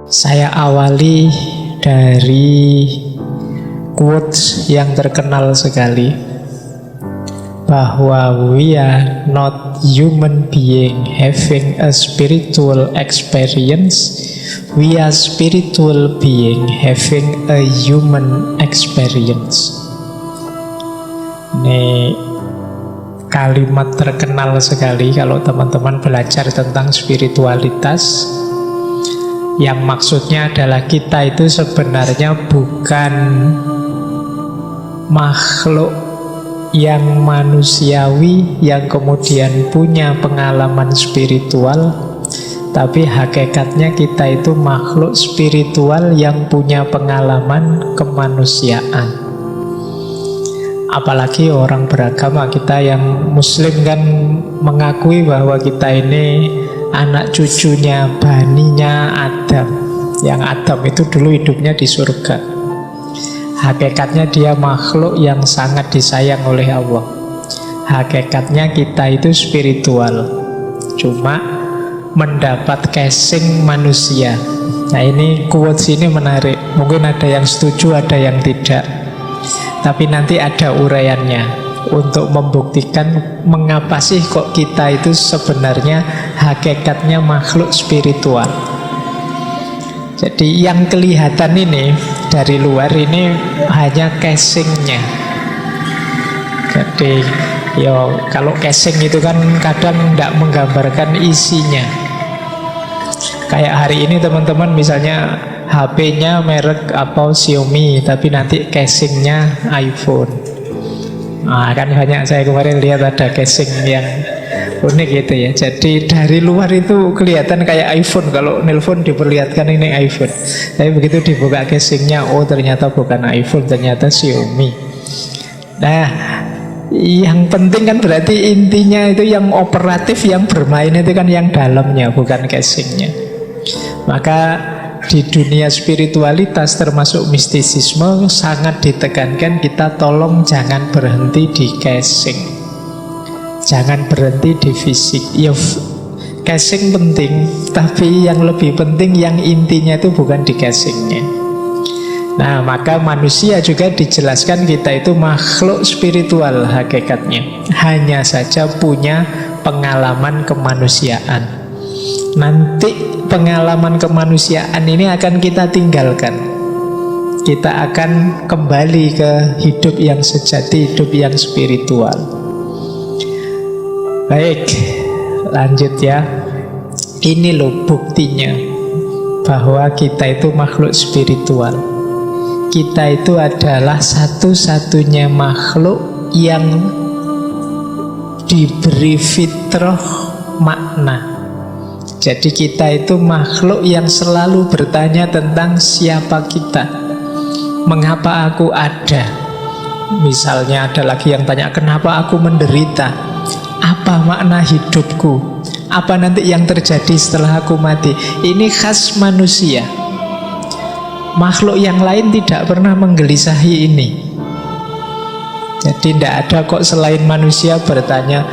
Saya awali dari quotes yang terkenal sekali, bahwa we are not human being having a spiritual experience, we are spiritual being having a human experience. Ini kalimat terkenal sekali kalau teman-teman belajar tentang spiritualitas, yang maksudnya adalah kita itu sebenarnya bukan makhluk yang manusiawi yang kemudian punya pengalaman spiritual, tapi hakikatnya kita itu makhluk spiritual yang punya pengalaman kemanusiaan. Apalagi orang beragama, kita yang muslim kan mengakui bahwa kita ini anak cucunya, baninya Adam, yang Adam itu dulu hidupnya di surga. Hakikatnya dia makhluk yang sangat disayang oleh Allah. Hakikatnya kita itu spiritual, cuma mendapat casing manusia. Nah, ini quotes ini menarik. Mungkin ada yang setuju, ada yang tidak, tapi nanti ada uraiannya untuk membuktikan mengapa sih kok kita itu sebenarnya hakikatnya makhluk spiritual. Jadi yang kelihatan ini dari luar ini hanya casingnya. Jadi kalau casing itu kan kadang tidak menggambarkan isinya. Kayak hari ini teman-teman misalnya HP-nya merek apa Xiaomi, tapi nanti casingnya iPhone. Nah, kan banyak, saya kemarin lihat ada casing yang unik gitu ya. Jadi dari luar itu kelihatan kayak iPhone, kalau nelpon diperlihatkan ini iPhone, tapi begitu dibuka casingnya, oh ternyata bukan iPhone, ternyata Xiaomi. Nah, yang penting kan berarti intinya itu yang operatif, yang bermain itu kan yang dalamnya, bukan casingnya. Maka di dunia spiritualitas termasuk mistisisme sangat ditekankan kita tolong jangan berhenti di casing, jangan berhenti di fisik. Ya, casing penting, tapi yang lebih penting yang intinya itu bukan di casingnya. Nah, maka manusia juga dijelaskan kita itu makhluk spiritual hakikatnya, hanya saja punya pengalaman kemanusiaan. Nanti pengalaman kemanusiaan ini akan kita tinggalkan. Kita akan kembali ke hidup yang sejati, hidup yang spiritual. Baik, lanjut ya. Ini loh buktinya bahwa kita itu makhluk spiritual. Kita itu adalah satu-satunya makhluk yang diberi fitrah makna. Jadi kita itu makhluk yang selalu bertanya tentang siapa kita, mengapa aku ada. Misalnya ada lagi yang tanya, kenapa aku menderita, apa makna hidupku, apa nanti yang terjadi setelah aku mati. Ini khas manusia. Makhluk yang lain tidak pernah menggelisahi ini. Jadi tidak ada kok selain manusia bertanya,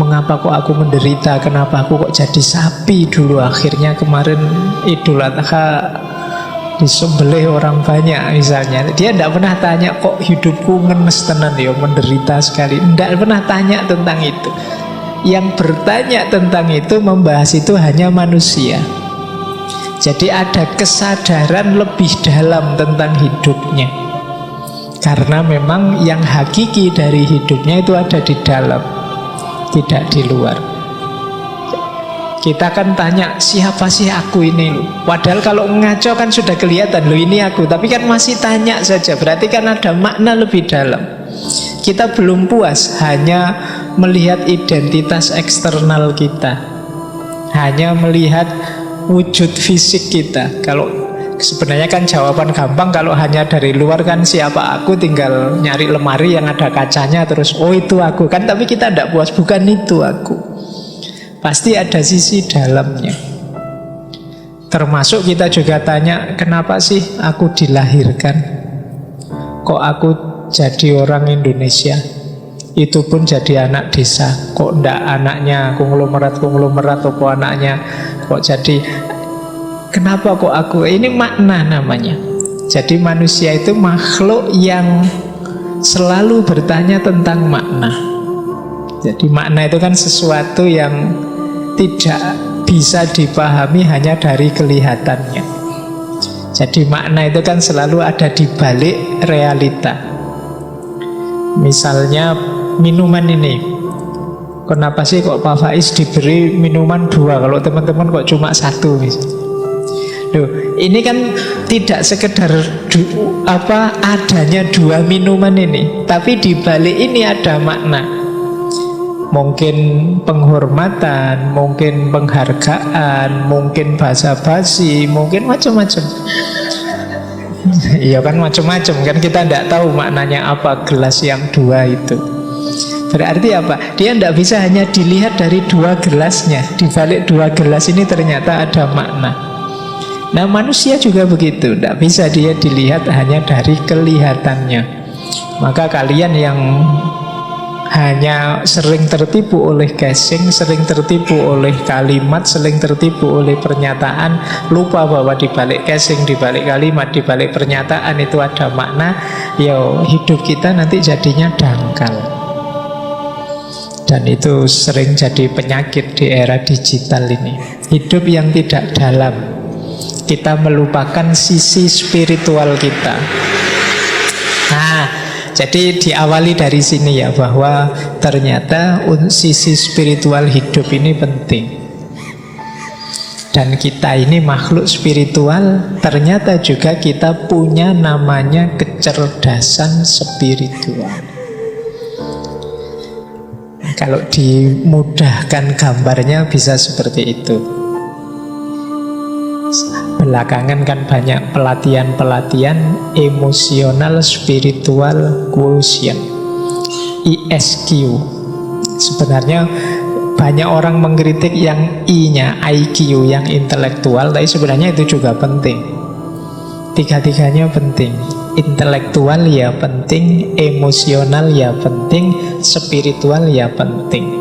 mengapa kok aku menderita, kenapa aku kok jadi sapi dulu, akhirnya kemarin Idul Adha disembelih orang banyak misalnya. Dia tidak pernah tanya kok hidupku ngenes tenan ya, menderita sekali. Tidak pernah tanya tentang itu. Yang bertanya tentang itu, membahas itu hanya manusia. Jadi ada kesadaran lebih dalam tentang hidupnya, karena memang yang hakiki dari hidupnya itu ada di dalam, tidak di luar. Kita kan tanya, siapa sih aku ini loh? Padahal kalau ngaco kan sudah kelihatan loh, ini aku. Tapi kan masih tanya saja, berarti kan ada makna lebih dalam. Kita belum puas hanya melihat identitas eksternal kita, hanya melihat wujud fisik kita. Kalau sebenarnya kan jawaban gampang kalau hanya dari luar kan siapa aku, tinggal nyari lemari yang ada kacanya terus oh itu aku kan. Tapi kita tidak puas, bukan itu aku, pasti ada sisi dalamnya. Termasuk kita juga tanya, kenapa sih aku dilahirkan, kok aku jadi orang Indonesia, itu pun jadi anak desa, kok ndak anaknya konglomerat, atau kok anaknya kok jadi. Kenapa kok aku? Ini makna namanya. Jadi manusia itu makhluk yang selalu bertanya tentang makna. Jadi makna itu kan sesuatu yang tidak bisa dipahami hanya dari kelihatannya. Jadi makna itu kan selalu ada di balik realita. Misalnya minuman ini, kenapa sih kok Pak Faiz diberi minuman 2, kalau teman-teman kok cuma 1 misalnya? Loh, ini kan tidak sekedar adanya 2 minuman ini, tapi di balik ini ada makna. Mungkin penghormatan, mungkin penghargaan, mungkin basa-basi, mungkin macam-macam. Iya kan, macam-macam kan, kita tidak tahu maknanya apa gelas yang 2 itu. Berarti apa? Dia tidak bisa hanya dilihat dari 2 gelasnya. Di balik 2 gelas ini ternyata ada makna. Nah, manusia juga begitu, tidak bisa dia dilihat hanya dari kelihatannya. Maka kalian yang hanya sering tertipu oleh casing, sering tertipu oleh kalimat, sering tertipu oleh pernyataan, lupa bahwa di balik casing, di balik kalimat, di balik pernyataan itu ada makna. Hidup kita nanti jadinya dangkal. Dan itu sering jadi penyakit di era digital ini. Hidup yang tidak dalam. Kita melupakan sisi spiritual kita. Nah, jadi diawali dari sini ya, bahwa ternyata sisi spiritual hidup ini penting. Dan kita ini makhluk spiritual, ternyata juga kita punya namanya kecerdasan spiritual. Kalau dimudahkan gambarnya bisa seperti itu. Belakangan kan banyak pelatihan-pelatihan emosional spiritual quotient, ISQ. Sebenarnya banyak orang mengkritik yang I-nya, IQ, yang intelektual, tapi sebenarnya itu juga penting. Tiga-tiganya penting. Intelektual ya penting, emosional ya penting, spiritual ya penting.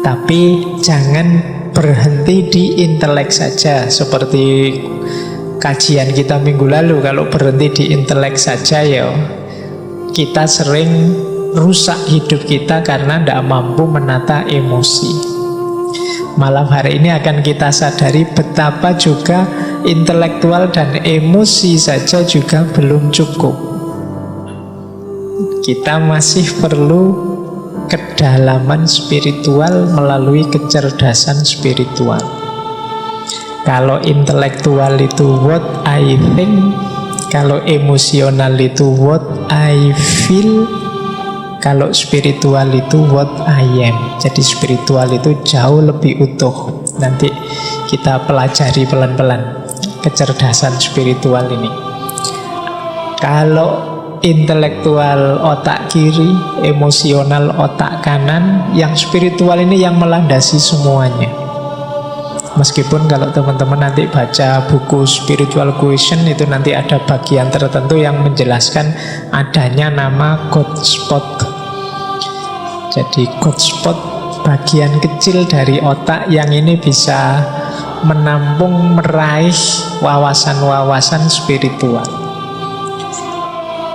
Tapi jangan berhenti di intelek saja. Seperti kajian kita minggu lalu, kalau berhenti di intelek saja kita sering rusak hidup kita karena tidak mampu menata emosi. Malam hari ini akan kita sadari betapa juga intelektual dan emosi saja juga belum cukup. Kita masih perlu kedalaman spiritual melalui kecerdasan spiritual. Kalau intelektual itu what I think, kalau emosional itu what I feel, kalau spiritual itu what I am. Jadi spiritual itu jauh lebih utuh. Nanti kita pelajari pelan-pelan kecerdasan spiritual ini. Kalau intelektual otak kiri, emosional otak kanan, yang spiritual ini yang melandasi semuanya. Meskipun kalau teman-teman nanti baca buku Spiritual Quotient, itu nanti ada bagian tertentu yang menjelaskan adanya nama God spot. Jadi God spot, bagian kecil dari otak yang ini bisa menampung, meraih wawasan-wawasan spiritual.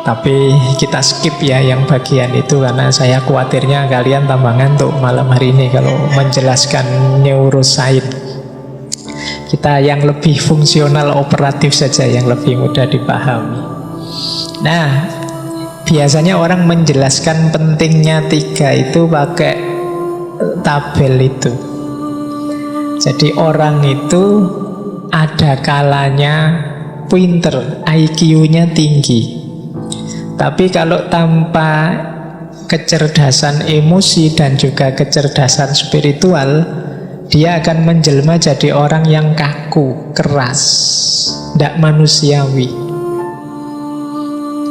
Tapi kita skip ya yang bagian itu, karena saya khawatirnya kalian tambah ngantuk malam hari ini kalau menjelaskan neuroscience. Kita yang lebih fungsional, operatif saja, yang lebih mudah dipahami. Nah, biasanya orang menjelaskan pentingnya 3 itu pakai tabel itu. Jadi orang itu ada kalanya pinter, IQ-nya tinggi. Tapi kalau tanpa kecerdasan emosi dan juga kecerdasan spiritual, dia akan menjelma jadi orang yang kaku, keras, tidak manusiawi.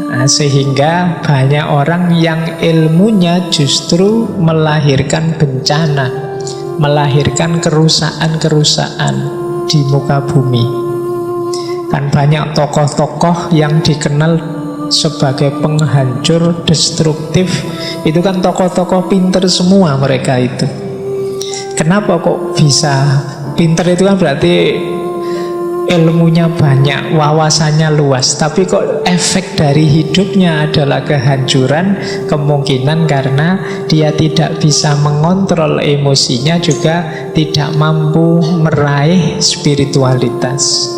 Nah, sehingga banyak orang yang ilmunya justru melahirkan bencana, melahirkan kerusakan-kerusakan di muka bumi. Kan banyak tokoh-tokoh yang dikenal sebagai penghancur, destruktif. Itu kan tokoh-tokoh pinter semua mereka itu. Kenapa kok bisa pinter? Itu kan berarti ilmunya banyak, wawasannya luas, tapi kok efek dari hidupnya adalah kehancuran, kemungkinan karena dia tidak bisa mengontrol emosinya, juga tidak mampu meraih spiritualitas.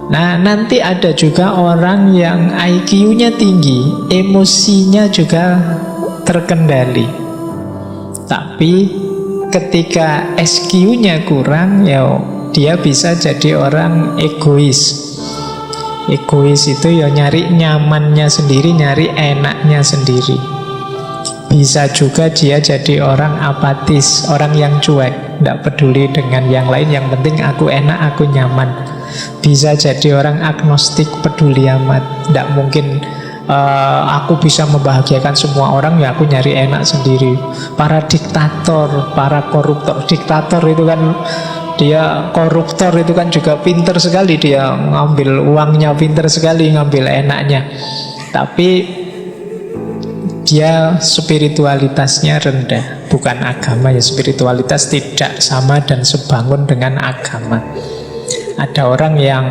Nah, nanti ada juga orang yang IQ-nya tinggi, emosinya juga terkendali, tapi ketika SQ-nya kurang, ya dia bisa jadi orang egois. Egois itu ya nyari nyamannya sendiri, nyari enaknya sendiri. Bisa juga dia jadi orang apatis, orang yang cuek, tidak peduli dengan yang lain, yang penting aku enak, aku nyaman. Bisa jadi orang agnostik, peduli amat, tidak mungkin aku bisa membahagiakan semua orang, ya aku nyari enak sendiri. Para diktator, para koruptor, diktator itu kan dia, koruptor itu kan juga pinter sekali, dia ngambil uangnya pinter sekali, ngambil enaknya, tapi dia spiritualitasnya rendah. Bukan agama ya, spiritualitas tidak sama dan sebangun dengan agama. Ada orang yang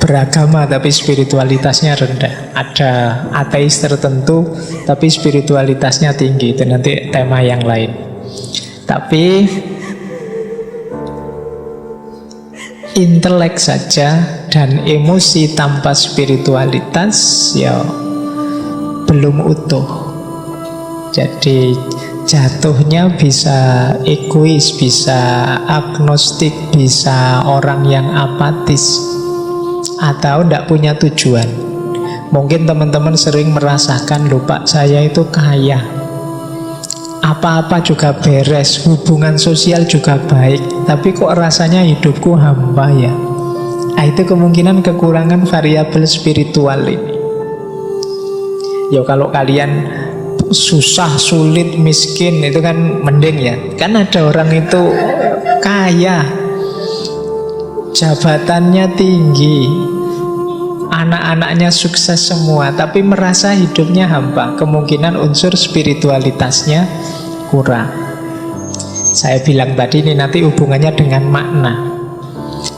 beragama tapi spiritualitasnya rendah. Ada ateis tertentu tapi spiritualitasnya tinggi. Itu nanti tema yang lain. Tapi intelek saja dan emosi tanpa spiritualitas ya belum utuh. Jadi jatuhnya bisa egois, bisa agnostik, bisa orang yang apatis, atau tidak punya tujuan. Mungkin teman-teman sering merasakan, loh Pak, saya itu kaya, apa-apa juga beres, hubungan sosial juga baik, tapi kok rasanya hidupku hampa ya. Nah, itu kemungkinan kekurangan variabel spiritual ini. Ya kalau kalian susah, sulit, miskin itu kan mending ya. Kan ada orang itu kaya, jabatannya tinggi, anak-anaknya sukses semua, tapi merasa hidupnya hampa. Kemungkinan unsur spiritualitasnya kurang. Saya bilang tadi ini nanti hubungannya dengan makna.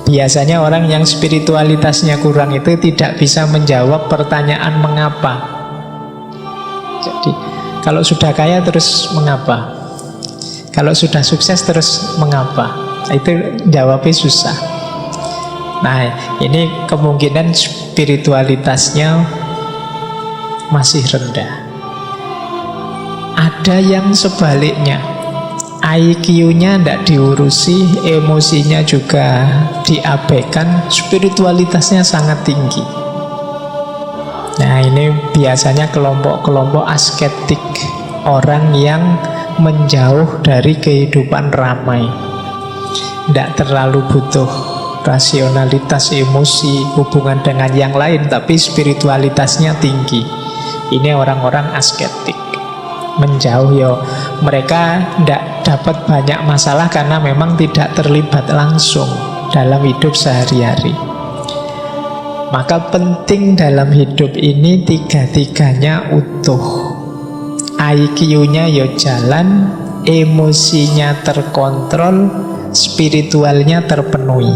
Biasanya orang yang spiritualitasnya kurang itu tidak bisa menjawab pertanyaan mengapa. Jadi kalau sudah kaya terus mengapa? Kalau sudah sukses terus mengapa? Itu jawabnya susah. Nah, ini kemungkinan spiritualitasnya masih rendah. Ada yang sebaliknya, IQ-nya tidak diurusi, emosinya juga diabaikan, spiritualitasnya sangat tinggi. Nah, ini biasanya kelompok-kelompok asketik, orang yang menjauh dari kehidupan ramai, tidak terlalu butuh rasionalitas, emosi, hubungan dengan yang lain, tapi spiritualitasnya tinggi. Ini orang-orang asketik, menjauh ya. Mereka tidak dapat banyak masalah karena memang tidak terlibat langsung dalam hidup sehari-hari. Maka penting dalam hidup ini tiga-tiganya utuh. IQ-nya ya jalan, emosinya terkontrol, spiritualnya terpenuhi.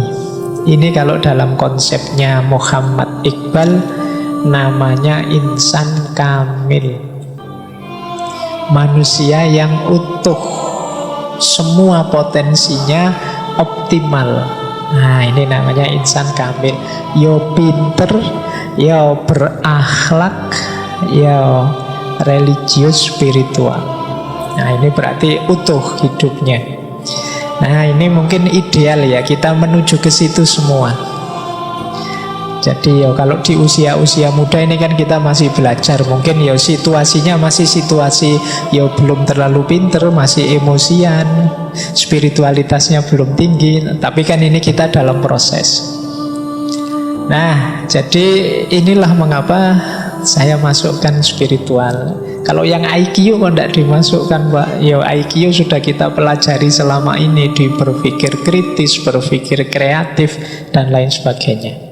Ini kalau dalam konsepnya Muhammad Iqbal namanya insan kamil. Manusia yang utuh, semua potensinya optimal. Nah, ini namanya insan kamil. Yo pinter, yo berakhlak, yo religius spiritual. Nah, ini berarti utuh hidupnya. Nah, ini mungkin ideal ya, kita menuju ke situ semua. Jadi ya kalau di usia-usia muda ini kan kita masih belajar. Mungkin ya situasinya masih situasi ya belum terlalu pinter, masih emosian, spiritualitasnya belum tinggi. Tapi kan ini kita dalam proses. Nah, jadi inilah mengapa saya masukkan spiritual. Kalau yang IQ kok tidak dimasukkan, Pak? Ya IQ sudah kita pelajari selama ini di berpikir kritis, berpikir kreatif, dan lain sebagainya.